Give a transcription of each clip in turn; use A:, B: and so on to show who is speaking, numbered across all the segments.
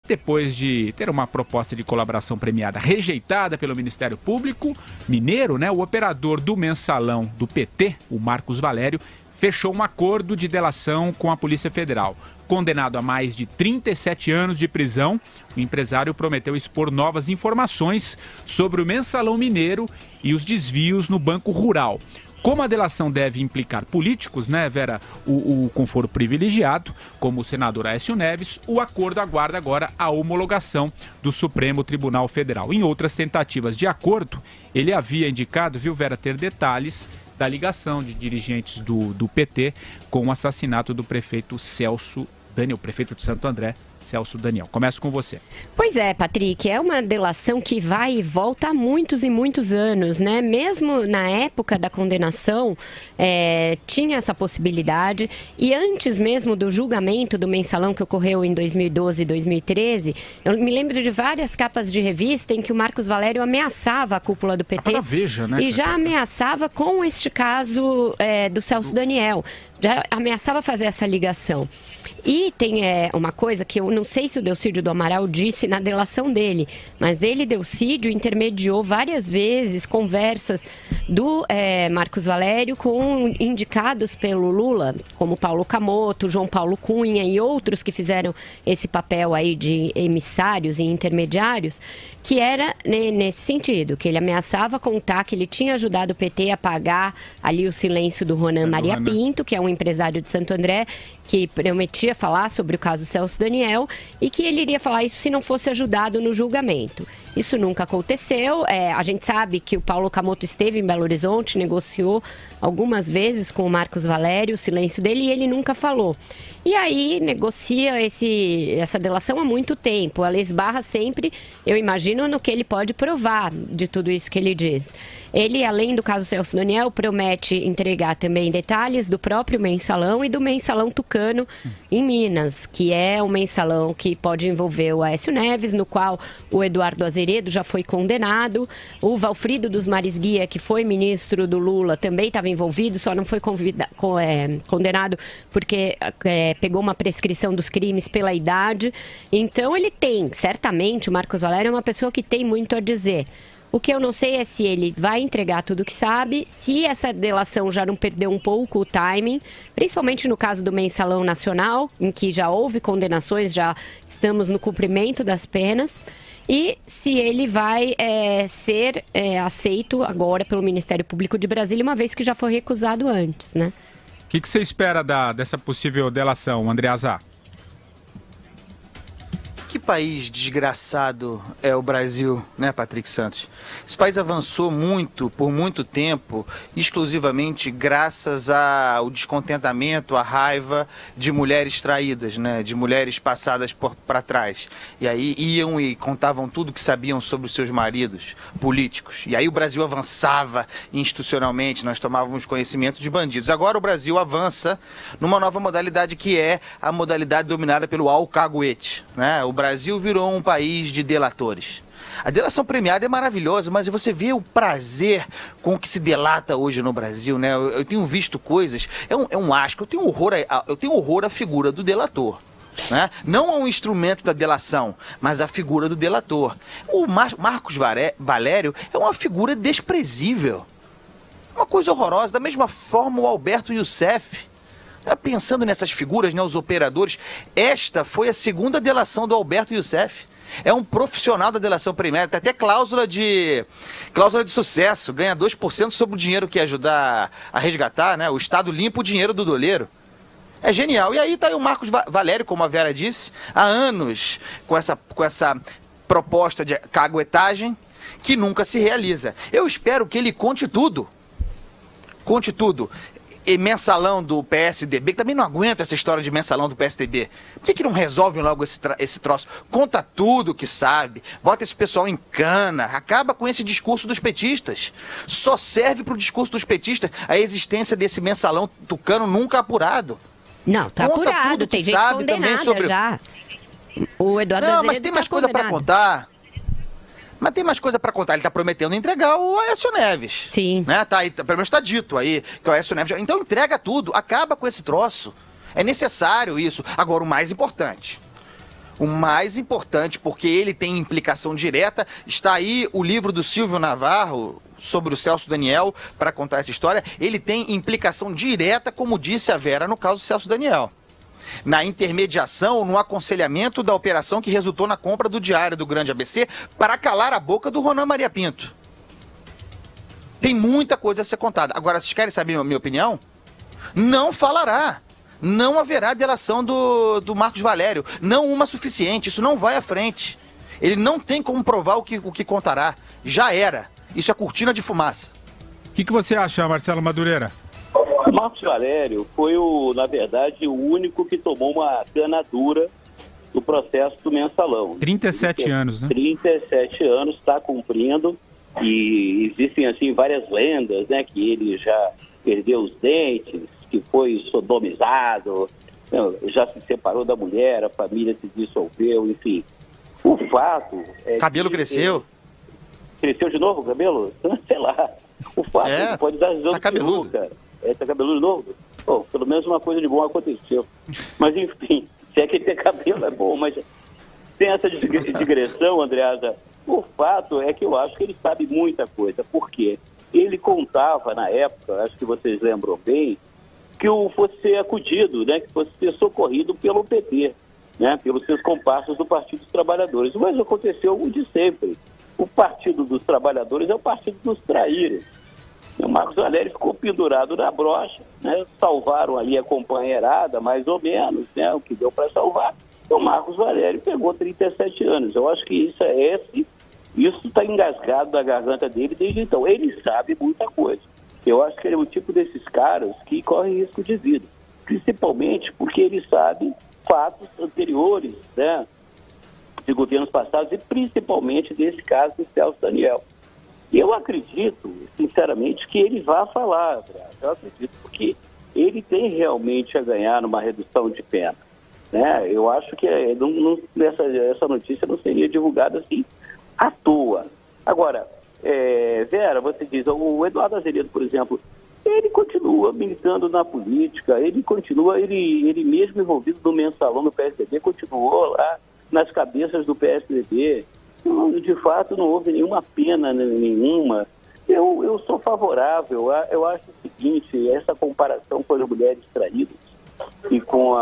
A: Depois de ter uma proposta de colaboração premiada rejeitada pelo Ministério Público Mineiro, o operador do mensalão do PT, o Marcos Valério, fechou um acordo de delação com a Polícia Federal. Condenado a mais de 37 anos de prisão, o empresário prometeu expor novas informações sobre o mensalão mineiro e os desvios no Banco Rural. Como a delação deve implicar políticos, Vera, com foro privilegiado, como o senador Aécio Neves, o acordo aguarda agora a homologação do Supremo Tribunal Federal. Em outras tentativas de acordo, ele havia indicado, Vera, ter detalhes da ligação de dirigentes do PT com o assassinato do prefeito Celso Daniel, prefeito de Santo André, Celso Daniel. Começo com você.
B: Pois é, Patrick, é uma delação que vai e volta há muitos e muitos anos, Mesmo na época da condenação, tinha essa possibilidade, e antes mesmo do julgamento do mensalão que ocorreu em 2012 e 2013, eu me lembro de várias capas de revista em que o Marcos Valério ameaçava a cúpula do PT.
A: Veja,
B: e já ameaçava com este caso do Celso Daniel. Já ameaçava fazer essa ligação. E tem uma coisa que eu não sei se o Delcídio do Amaral disse na delação dele, mas ele, Delcídio, intermediou várias vezes conversas do Marcos Valério com indicados pelo Lula, como Paulo Camoto, João Paulo Cunha e outros que fizeram esse papel aí de emissários e intermediários, que era nesse sentido, que ele ameaçava contar que ele tinha ajudado o PT a pagar ali o silêncio do Ronan Maria Pinto, que é um empresário de Santo André, que prometia falar sobre o caso Celso Daniel e que ele iria falar isso se não fosse ajudado no julgamento. Isso nunca aconteceu. A gente sabe que o Paulo Camoto esteve em Belo Horizonte, negociou algumas vezes com o Marcos Valério o silêncio dele e ele nunca falou. E aí negocia essa delação há muito tempo. Ela esbarra sempre, eu imagino, no que ele pode provar de tudo isso que ele diz. Ele, além do caso Celso Daniel, promete entregar também detalhes do próprio mensalão e do mensalão tucano em Minas, que é um mensalão que pode envolver o Aécio Neves, no qual o Eduardo Azeredo já foi condenado. O Valfrido dos Mares Guia, que foi ministro do Lula, também estava envolvido, só não foi condenado porque pegou uma prescrição dos crimes pela idade. Então ele tem, certamente, o Marcos Valério é uma pessoa que tem muito a dizer. O que eu não sei é se ele vai entregar tudo o que sabe, se essa delação já não perdeu um pouco o timing, principalmente no caso do Mensalão Nacional, em que já houve condenações, já estamos no cumprimento das penas, e se ele vai ser aceito agora pelo Ministério Público de Brasília, uma vez que já foi recusado antes,
A: O que você espera dessa possível delação, Andreasa?
C: Que país desgraçado é o Brasil, Patrick Santos? Esse país avançou muito, por muito tempo, exclusivamente graças ao descontentamento, à raiva de mulheres traídas, de mulheres passadas para trás. E aí iam e contavam tudo que sabiam sobre os seus maridos políticos. E aí o Brasil avançava institucionalmente, nós tomávamos conhecimento de bandidos. Agora o Brasil avança numa nova modalidade que é a modalidade dominada pelo alcaguete, O Brasil virou um país de delatores. A delação premiada é maravilhosa, mas você vê o prazer com o que se delata hoje no Brasil, Eu tenho visto coisas, é um asco, eu tenho horror à figura do delator. Não ao instrumento da delação, mas à figura do delator. O Marcos Valério é uma figura desprezível. Uma coisa horrorosa, da mesma forma o Alberto Youssef. Pensando nessas figuras, os operadores, esta foi a segunda delação do Alberto Youssef. É um profissional da delação premiada, tem até cláusula de sucesso, ganha 2% sobre o dinheiro que ia ajudar a resgatar, O Estado limpa o dinheiro do doleiro. É genial. E aí está aí o Marcos Valério, como a Vera disse, há anos com essa proposta de caguetagem que nunca se realiza. Eu espero que ele conte tudo. Conte tudo. E mensalão do PSDB, que também não aguento essa história de mensalão do PSDB. Por que não resolvem logo esse troço? Conta tudo que sabe, bota esse pessoal em cana, acaba com esse discurso dos petistas. Só serve para o discurso dos petistas a existência desse mensalão tucano nunca apurado.
B: Não, tá
C: Conta
B: apurado,
C: tudo
B: tem
C: que
B: gente
C: sabe
B: condenada
C: também sobre...
B: já. O Eduardo Azevedo
C: mas tem mais coisa para contar. Mas tem mais coisa para contar. Ele está prometendo entregar o Aécio Neves.
B: Sim.
C: Tá aí, pelo menos está dito aí que o Aécio Neves... Então entrega tudo, acaba com esse troço. É necessário isso. Agora, o mais importante. O mais importante, porque ele tem implicação direta, está aí o livro do Silvio Navarro sobre o Celso Daniel para contar essa história. Ele tem implicação direta, como disse a Vera, no caso do Celso Daniel. Na intermediação, no aconselhamento da operação que resultou na compra do Diário do Grande ABC para calar a boca do Ronan Maria Pinto. Tem muita coisa a ser contada. Agora, vocês querem saber a minha opinião? Não falará. Não haverá delação do Marcos Valério. Não uma suficiente. Isso não vai à frente. Ele não tem como provar o que contará. Já era. Isso é cortina de fumaça.
A: O que você acha, Marcelo Madureira?
D: O Marcos Valério foi, na verdade, o único que tomou uma cana dura do processo do Mensalão.
A: 37 anos, né?
D: 37 anos, está cumprindo. E existem, assim, várias lendas, né? Que ele já perdeu os dentes, que foi sodomizado, já se separou da mulher, a família se dissolveu, enfim. O fato é
C: cabelo cresceu.
D: Cresceu de novo o cabelo? Sei lá. O fato é que pode dar razão
C: tá cabeludo.
D: Cara. Tá cabeludo de novo? Bom, pelo menos uma coisa de bom aconteceu. Mas, enfim, se é que ele tem cabelo é bom, mas tem essa digressão, Andreasa. O fato é que eu acho que ele sabe muita coisa. Por quê? Ele contava na época, acho que vocês lembram bem, que fosse ser acudido, né, que fosse ser socorrido pelo PT, né, pelos seus comparsas do Partido dos Trabalhadores. Mas aconteceu o de sempre. O Partido dos Trabalhadores é o Partido dos Traíras. O Marcos Valério ficou pendurado na brocha, né, salvaram ali a companheirada, mais ou menos, né, o que deu para salvar. E o Marcos Valério pegou 37 anos. Eu acho que isso está engasgado na garganta dele desde então. Ele sabe muita coisa. Eu acho que ele é o tipo desses caras que corre risco de vida, principalmente porque ele sabe fatos anteriores, né, de governos passados e principalmente desse caso do Celso Daniel. E eu acredito, sinceramente, que ele vai falar, eu acredito, porque ele tem realmente a ganhar numa redução de pena, né? Eu acho que essa notícia não seria divulgada assim à toa. Agora, Vera, você diz, o Eduardo Azeredo, por exemplo, ele continua militando na política, ele mesmo envolvido no Mensalão no PSDB, continuou lá nas cabeças do PSDB. De fato, não houve nenhuma pena nenhuma. Eu sou favorável. Eu acho o seguinte, essa comparação com as mulheres traídas e com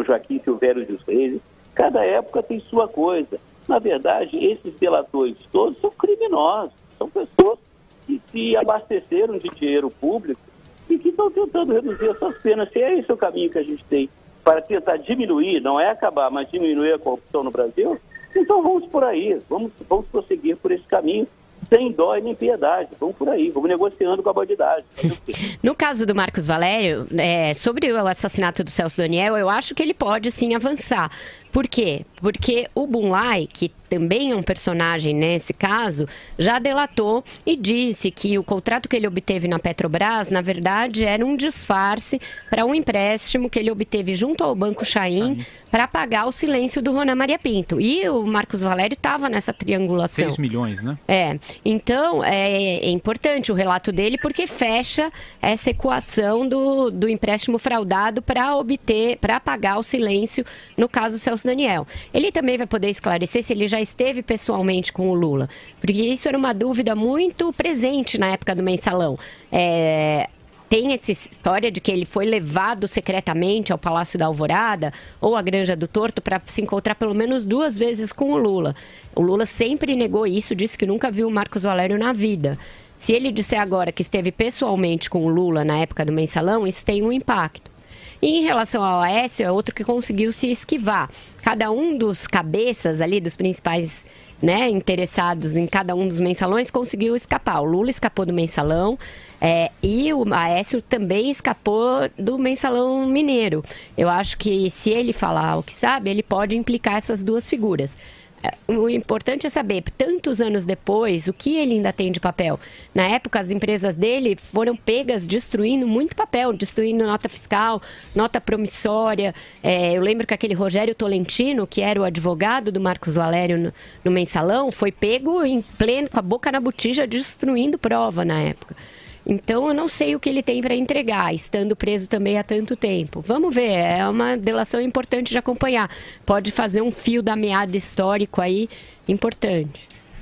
D: Joaquim Silvério dos Reis, cada época tem sua coisa. Na verdade, esses delatores todos são criminosos, são pessoas que se abasteceram de dinheiro público e que estão tentando reduzir essas penas. Se é esse o caminho que a gente tem para tentar diminuir, não é acabar, mas diminuir a corrupção no Brasil, então vamos por aí, vamos prosseguir por esse caminho, sem dó e nem piedade. Vamos por aí, vamos negociando com a bandidagem.
B: No caso do Marcos Valério, sobre o assassinato do Celso Daniel, eu acho que ele pode sim avançar. Por quê? Porque o Bunlai, que também é um personagem nesse caso, já delatou e disse que o contrato que ele obteve na Petrobras, na verdade, era um disfarce para um empréstimo que ele obteve junto ao Banco Chaim para pagar o silêncio do Ronan Maria Pinto. E o Marcos Valério estava nessa triangulação.
A: 6 milhões, né?
B: Então, é importante o relato dele porque fecha essa equação do empréstimo fraudado para pagar o silêncio no caso do Celso Daniel. Ele também vai poder esclarecer se ele já esteve pessoalmente com o Lula, porque isso era uma dúvida muito presente na época do Mensalão. Tem essa história de que ele foi levado secretamente ao Palácio da Alvorada ou à Granja do Torto para se encontrar pelo menos 2 vezes com o Lula. O Lula sempre negou isso, disse que nunca viu o Marcos Valério na vida. Se ele disser agora que esteve pessoalmente com o Lula na época do Mensalão, isso tem um impacto. E em relação ao Aécio, é outro que conseguiu se esquivar. Cada um dos cabeças ali, dos principais interessados em cada um dos mensalões, conseguiu escapar. O Lula escapou do Mensalão e o Aécio também escapou do Mensalão Mineiro. Eu acho que se ele falar o que sabe, ele pode implicar essas duas figuras. O importante é saber, tantos anos depois, o que ele ainda tem de papel. Na época, as empresas dele foram pegas destruindo muito papel, destruindo nota fiscal, nota promissória. Eu lembro que aquele Rogério Tolentino, que era o advogado do Marcos Valério no Mensalão, foi pego em pleno, com a boca na botija, destruindo prova na época. Então, eu não sei o que ele tem para entregar, estando preso também há tanto tempo. Vamos ver, é uma delação importante de acompanhar. Pode fazer um fio da meada histórico aí importante.